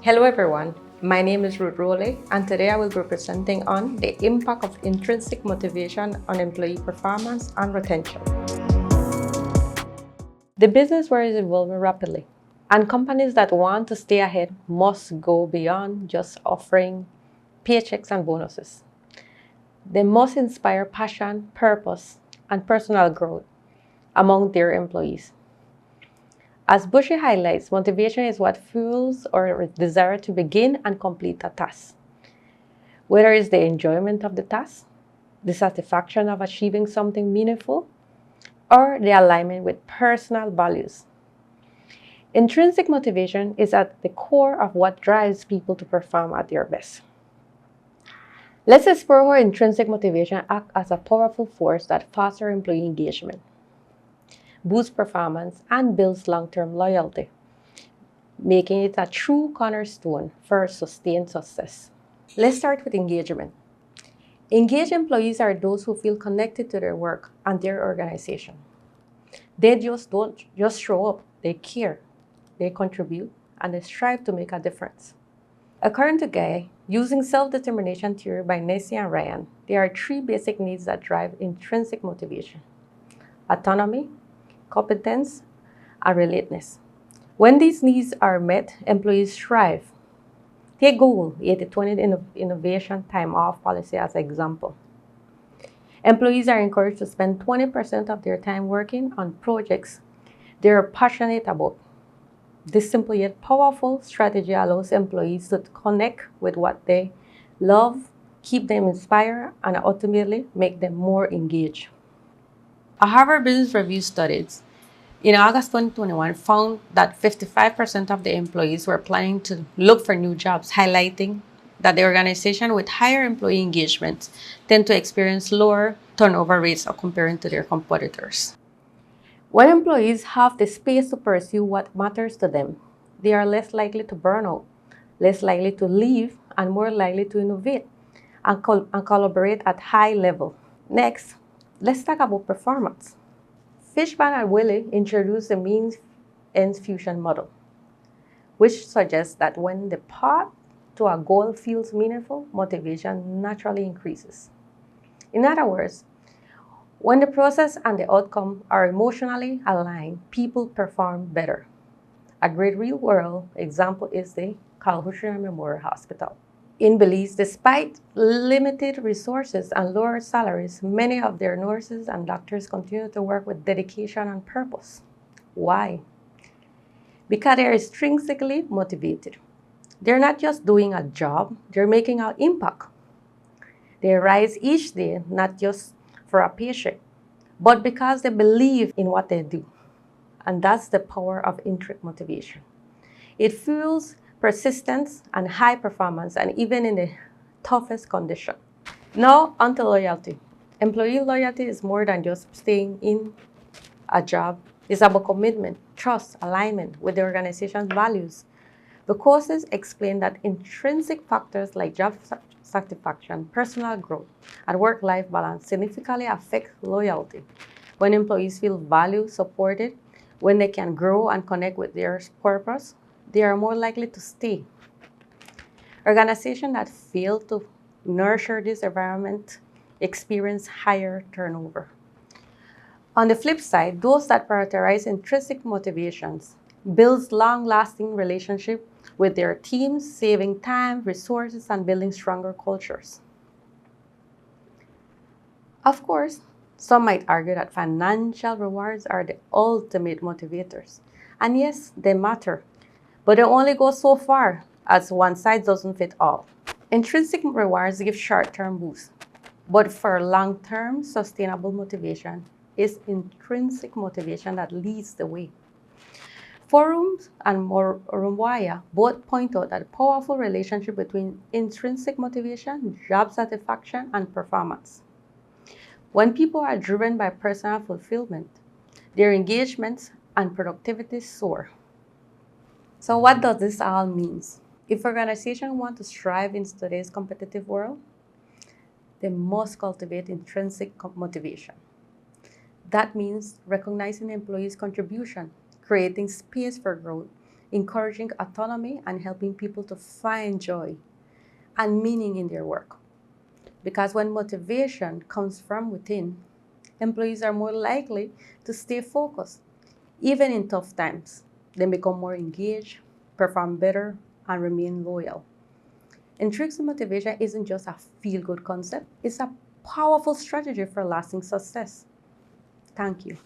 Hello everyone, my name is Ruth Rowley and today I will be presenting on the impact of intrinsic motivation on employee performance and retention. The business world is evolving rapidly and companies that want to stay ahead must go beyond just offering paychecks and bonuses. They must inspire passion, purpose, and personal growth among their employees. As Bushy highlights, motivation is what fuels our desire to begin and complete a task. Whether it's the enjoyment of the task, the satisfaction of achieving something meaningful, or the alignment with personal values. Intrinsic motivation is at the core of what drives people to perform at their best. Let's explore how intrinsic motivation acts as a powerful force that fosters employee engagement, boosts performance, and builds long-term loyalty, making it a true cornerstone for sustained success. Let's start with engagement. Engaged employees are those who feel connected to their work and their organization. They don't just show up, they care, they contribute, and they strive to make a difference. According to Guy, using self-determination theory by Nancy and Ryan, there are three basic needs that drive intrinsic motivation: autonomy, competence, and relatedness. When these needs are met, employees thrive. Take Google 80-20 innovation time off policy as an example. Employees are encouraged to spend 20% of their time working on projects they are passionate about. This simple yet powerful strategy allows employees to connect with what they love, keep them inspired, and ultimately make them more engaged. A Harvard Business Review study in August 2021 found that 55% of the employees were planning to look for new jobs, highlighting that the organization with higher employee engagement tend to experience lower turnover rates compared to their competitors. When employees have the space to pursue what matters to them, they are less likely to burn out, less likely to leave, and more likely to innovate and collaborate at high level. Next, let's talk about performance. Fishman and Wiley introduced the means-ends fusion model, which suggests that when the path to a goal feels meaningful, motivation naturally increases. In other words, when the process and the outcome are emotionally aligned, people perform better. A great real-world example is the Calhoun Memorial Hospital. In Belize, despite limited resources and lower salaries, many of their nurses and doctors continue to work with dedication and purpose. Why? Because they are intrinsically motivated. They're not just doing a job, they're making an impact. They rise each day not just for a paycheck, but because they believe in what they do. And that's the power of intrinsic motivation. It fuels persistence and high performance, and even in the toughest condition. Now, onto loyalty. Employee loyalty is more than just staying in a job. It's about commitment, trust, alignment with the organization's values. The courses explain that intrinsic factors like job satisfaction, personal growth, and work-life balance significantly affect loyalty. When employees feel valued, supported, when they can grow and connect with their purpose, they are more likely to stay. Organizations that fail to nurture this environment experience higher turnover. On the flip side, those that prioritize intrinsic motivations build long-lasting relationships with their teams, saving time, resources, and building stronger cultures. Of course, some might argue that financial rewards are the ultimate motivators. And yes, they matter, but they only go so far, as one size doesn't fit all. Intrinsic rewards give short-term boosts, but for long-term sustainable motivation, it's intrinsic motivation that leads the way. Forums and Morumbwaya both point out that a powerful relationship between intrinsic motivation, job satisfaction, and performance. When people are driven by personal fulfillment, their engagements and productivity soar. So what does this all mean? If organizations want to strive in today's competitive world, they must cultivate intrinsic motivation. That means recognizing employees' contribution, creating space for growth, encouraging autonomy and helping people to find joy and meaning in their work. Because when motivation comes from within, employees are more likely to stay focused, even in tough times. They become more engaged, perform better, and remain loyal. Intrinsic motivation isn't just a feel-good concept, it's a powerful strategy for lasting success. Thank you.